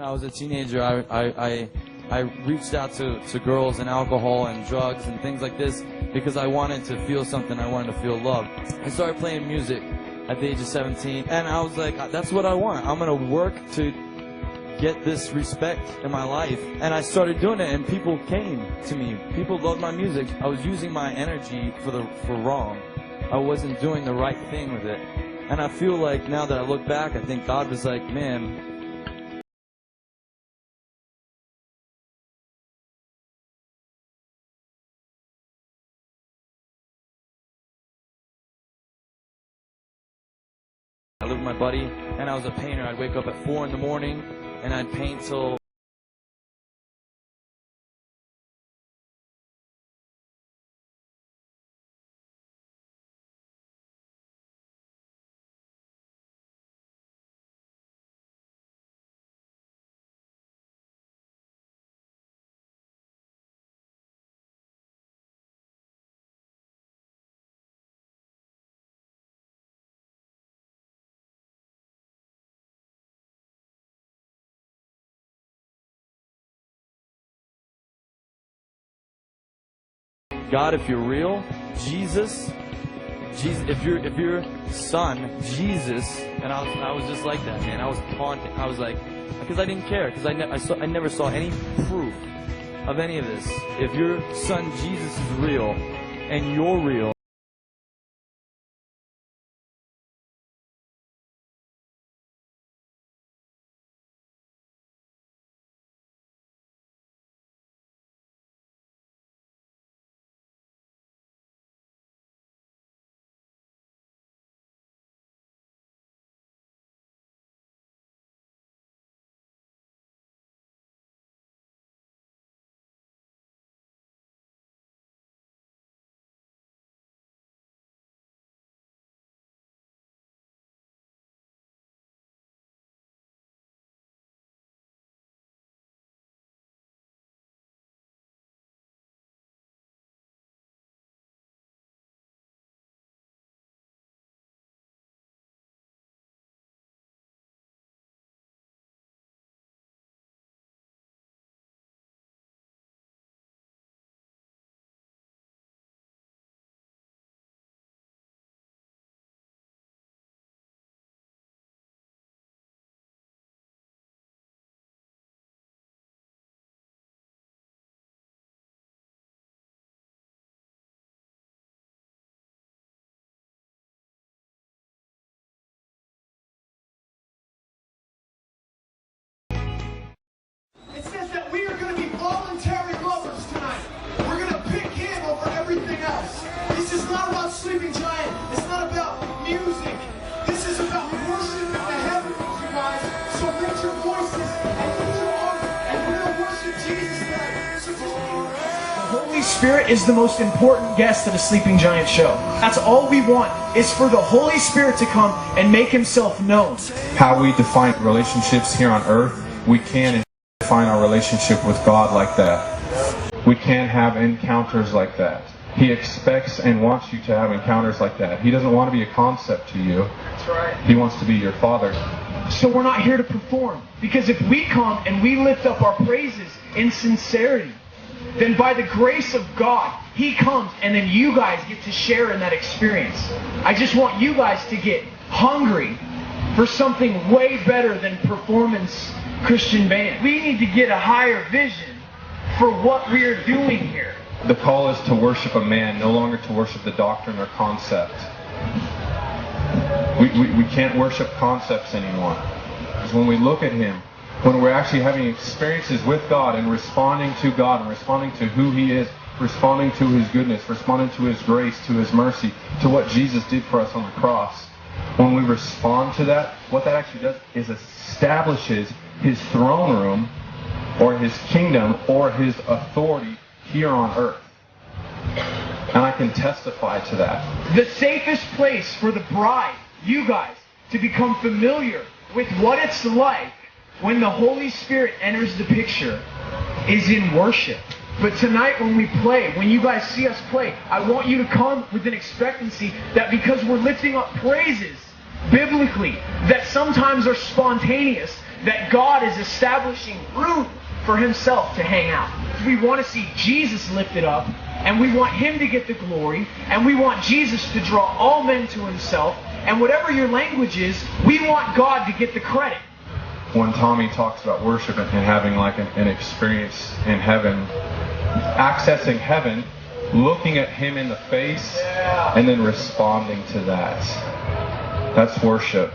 When I was a teenager, I reached out to girls and alcohol and drugs and things like this because I wanted to feel something. I wanted to feel love. I started playing music at the age of 17, and I was like, that's what I want. I'm going to work to get this respect in my life. And I started doing it, and people came to me. People loved my music. I was using my energy for wrong. I wasn't doing the right thing with it. And I feel like now that I look back, I think God was like, man, I lived with my buddy, and I was a painter. I'd wake up at 4 in the morning, and I'd paint till God, if you're real, Jesus, if you're son, Jesus, and I was just like that, man. I was taunting. I was like, because I didn't care, because I never saw any proof of any of this. If your son Jesus is real, and you're real. Sleeping Giant. It's not about music. This is about worship in the heavens, you guys. So lift your voices and lift your arms, and we're going to worship Jesus tonight. So just the Holy Spirit is the most important guest at a Sleeping Giant show. That's all we want, is for the Holy Spirit to come and make himself known. How we define relationships here on earth, we can define our relationship with God like that. We can have encounters like that. He expects and wants you to have encounters like that. He doesn't want to be a concept to you. That's right. He wants to be your Father. So we're not here to perform. Because if we come and we lift up our praises in sincerity, then by the grace of God, He comes and then you guys get to share in that experience. I just want you guys to get hungry for something way better than performance Christian band. We need to get a higher vision for what we're doing here. The call is to worship a man, no longer to worship the doctrine or concept. We can't worship concepts anymore. Because when we look at Him, when we're actually having experiences with God and responding to God and responding to who He is, responding to His goodness, responding to His grace, to His mercy, to what Jesus did for us on the cross, when we respond to that, what that actually does is establishes His throne room or His kingdom or His authority here on earth. And I can testify to that. The safest place for the bride, you guys, to become familiar with what it's like when the Holy Spirit enters the picture is in worship. But tonight when we play, when you guys see us play, I want you to come with an expectancy that because we're lifting up praises biblically that sometimes are spontaneous, that God is establishing room for himself to hang out. We want to see Jesus lifted up, and we want him to get the glory, and we want Jesus to draw all men to himself, and whatever your language is, we want God to get the credit. When Tommy talks about worship and having like an experience in heaven, accessing heaven, looking at him in the face, and then responding to that. That's worship.